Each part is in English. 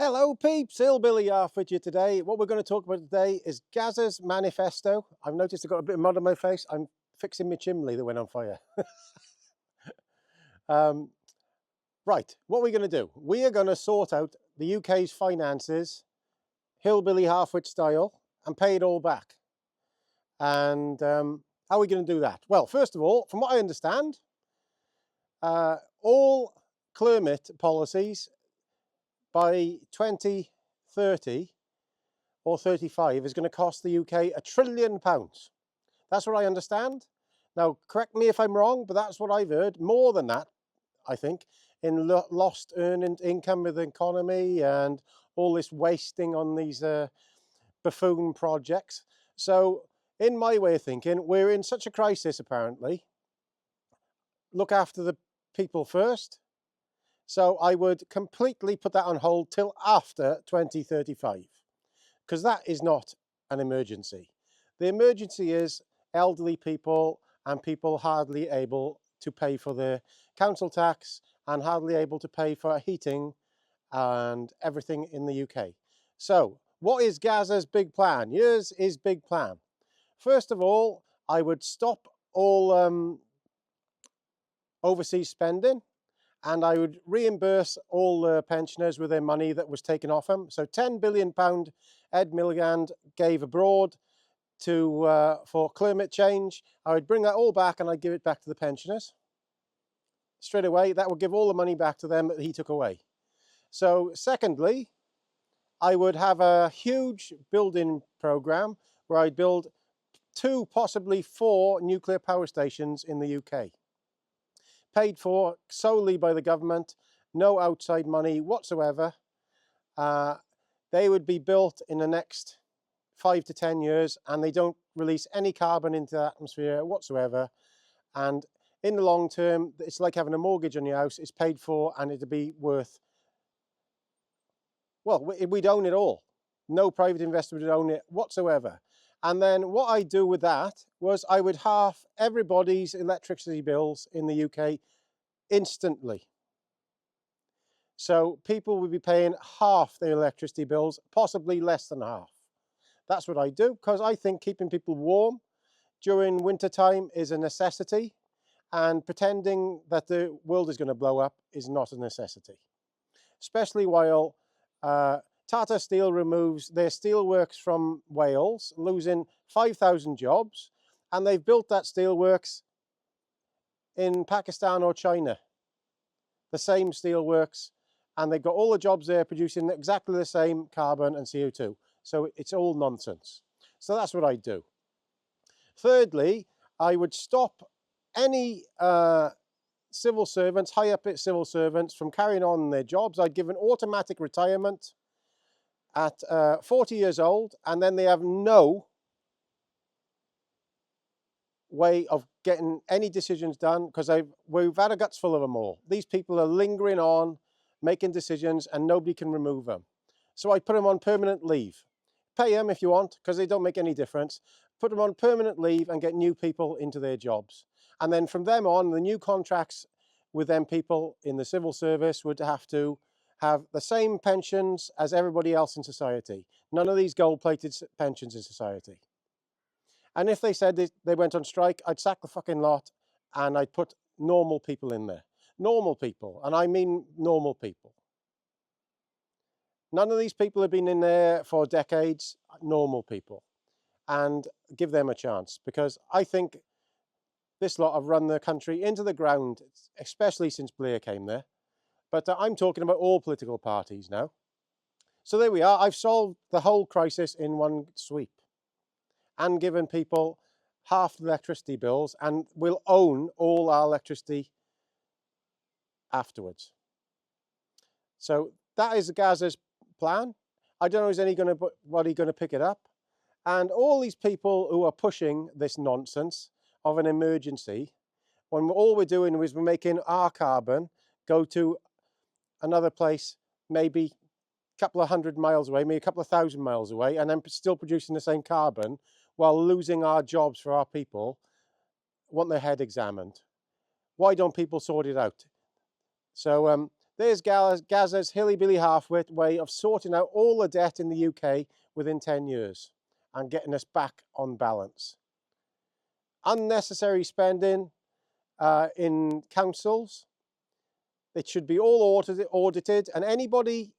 Hello peeps, hillbilly halfwit here today. What we're going to talk about today is Gaz's manifesto. I've noticed I've got a bit of mud on my face. I'm fixing my chimney that went on fire. um, right, what we're going to do? We are going to sort out the UK's finances, hillbilly halfwit style, and pay it all back. And how are we going to do that? Well, first of all, from what I understand, all climate policies by 2030 or 35 is going to cost the UK £1 trillion. That's what I understand. Now, correct me if I'm wrong, but that's what I've heard. More than that, I think, in lost earned income with the economy and all this wasting on these buffoon projects. So, in my way of thinking, we're in such a crisis, apparently. Look after the people first. So I would completely put that on hold till after 2035. Because that is not an emergency. The emergency is elderly people and people hardly able to pay for their council tax and hardly able to pay for heating and everything in the UK. So what is Gaz's big plan? Here's his big plan. First of all, I would stop all overseas spending, and I would reimburse all the pensioners with their money that was taken off them. So £10 billion Ed Miliband gave abroad for climate change. I would bring that all back and I'd give it back to the pensioners. Straight away, that would give all the money back to them that he took away. So secondly, I would have a huge building program where I'd build 2, possibly 4 nuclear power stations in the UK. Paid for solely by the government, no outside money whatsoever. They would be built in the next 5 to 10 years and they don't release any carbon into the atmosphere whatsoever. And in the long term, it's like having a mortgage on your house. It's paid for and it'd be worth, well, we'd own it all. No private investor would own it whatsoever. And then what I do with that was I would halve everybody's electricity bills in the UK instantly. So people would be paying half their electricity bills, possibly less than half. That's what I do, because I think keeping people warm during winter time is a necessity, and pretending that the world is going to blow up is not a necessity. Especially while Tata Steel removes their steelworks from Wales, losing 5,000 jobs, and they've built that steelworks in Pakistan or China. The same steelworks, and they've got all the jobs there producing exactly the same carbon and CO2. So it's all nonsense. So that's what I do. Thirdly, I would stop any civil servants, high up civil servants, from carrying on their jobs. I'd give an automatic retirement at 40 years old, and then they have no way of getting any decisions done, because we've had a guts full of them all. These people are lingering on, making decisions, and nobody can remove them. So I put them on permanent leave. Pay them if you want, because they don't make any difference. Put them on permanent leave and get new people into their jobs. And then from them on, the new contracts with them people in the civil service would have to have the same pensions as everybody else in society. None of these gold-plated pensions in society. And if they said they went on strike, I'd sack the fucking lot and I'd put normal people in there. Normal people, and I mean normal people. None of these people have been in there for decades, normal people. And give them a chance, because I think this lot have run the country into the ground, especially since Blair came there. But I'm talking about all political parties now. So there we are. I've solved the whole crisis in one sweep and given people half the electricity bills, and we'll own all our electricity afterwards. So that is Gaz's plan. I don't know is anybody going to pick it up. And all these people who are pushing this nonsense of an emergency, when all we're doing is we're making our carbon go to another place, maybe a couple of 100 miles away, maybe a couple of 1,000 miles away, and then still producing the same carbon while losing our jobs for our people, want their head examined. Why don't people sort it out? So There's Gazza's hillbilly halfwit way of sorting out all the debt in the UK within 10 years and getting us back on balance. Unnecessary spending in councils. It should be all audited, and anybody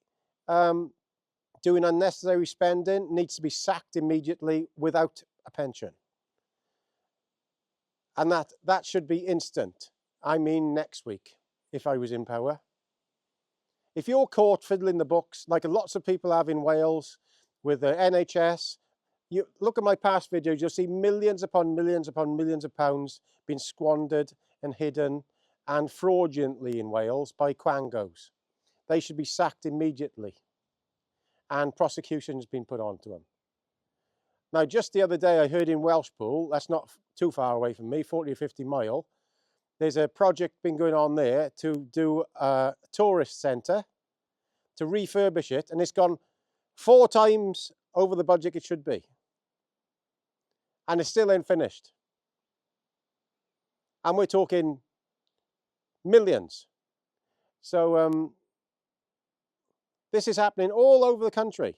doing unnecessary spending needs to be sacked immediately without a pension. And that should be instant. I mean next week, if I was in power. If you're caught fiddling the books, like lots of people have in Wales with the NHS, you look at my past videos, you'll see millions upon millions upon millions of pounds being squandered and hidden and fraudulently in Wales by quangos. They should be sacked immediately, and prosecution's been put onto them. Now, just the other day, I heard in Welshpool, that's not too far away from me, 40 or 50 mile, there's a project been going on there to do a tourist centre, to refurbish it, and it's gone 4 times over the budget it should be. And it's still ain't finished. And we're talking millions. So this is happening all over the country.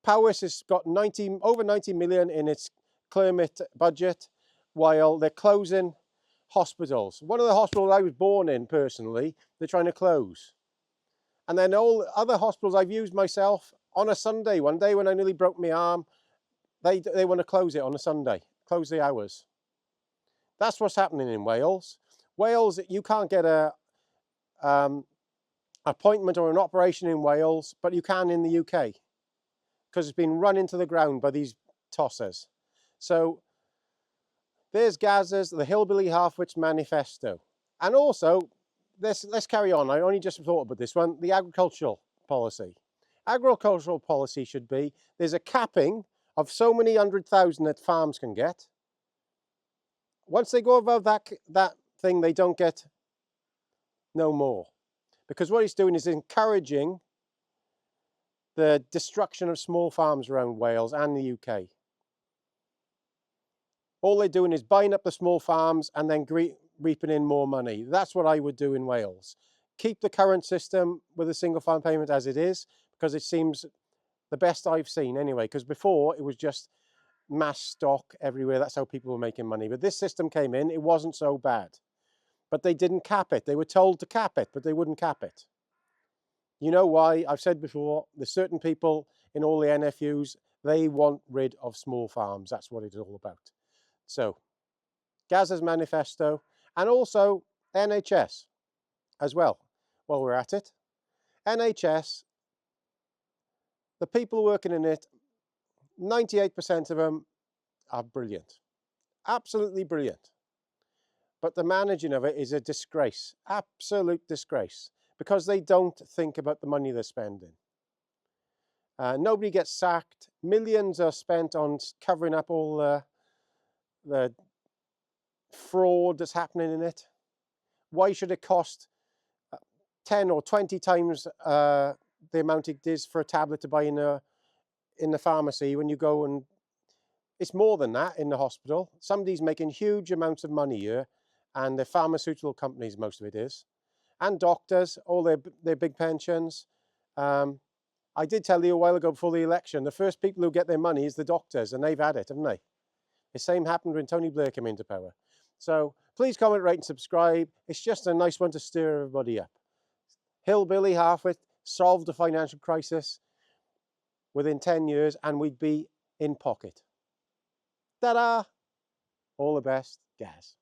Powys has got over 90 million in its climate budget, while they're closing hospitals. One of the hospitals I was born in personally, they're trying to close. And then all other hospitals I've used myself on a Sunday, one day when I nearly broke my arm, they want to close it on a Sunday, close the hours. That's what's happening in Wales. Wales, you can't get a appointment or an operation in Wales, but you can in the UK, because it's been run into the ground by these tossers. So there's Gazza's The Hillbilly Halfwit's Manifesto. And also, let's carry on. I only just thought about this one, the agricultural policy. Agricultural policy should be, there's a capping of so many 100,000 that farms can get. Once they go above that thing, they don't get no more. Because what it's doing is encouraging the destruction of small farms around Wales and the UK. All they're doing is buying up the small farms and then reaping in more money. That's what I would do in Wales. Keep the current system with a single farm payment as it is, because it seems the best I've seen anyway, because before it was just mass stock everywhere. That's how people were making money. But this system came in, it wasn't so bad. But they didn't cap it. They were told to cap it, but they wouldn't cap it. You know why? I've said before, there's certain people in all the NFUs, they want rid of small farms. That's what it's all about. So, Gazza's Manifesto, and also NHS as well, while we're at it. NHS, the people working in it, 98% of them are brilliant. Absolutely brilliant. But the managing of it is a disgrace, absolute disgrace, because they don't think about the money they're spending. Nobody gets sacked. Millions are spent on covering up all the fraud that's happening in it. Why should it cost 10 or 20 times the amount it is for a tablet to buy in the pharmacy when you go, and it's more than that in the hospital. Somebody's making huge amounts of money here, and the pharmaceutical companies, most of it is, and doctors, all their big pensions. I did tell you a while ago before the election, the first people who get their money is the doctors, and they've had it, haven't they? The same happened when Tony Blair came into power. So please comment, rate and subscribe. It's just a nice one to stir everybody up. Hillbilly halfwit solved the financial crisis within 10 years and we'd be in pocket. Ta-da! All the best, Gaz.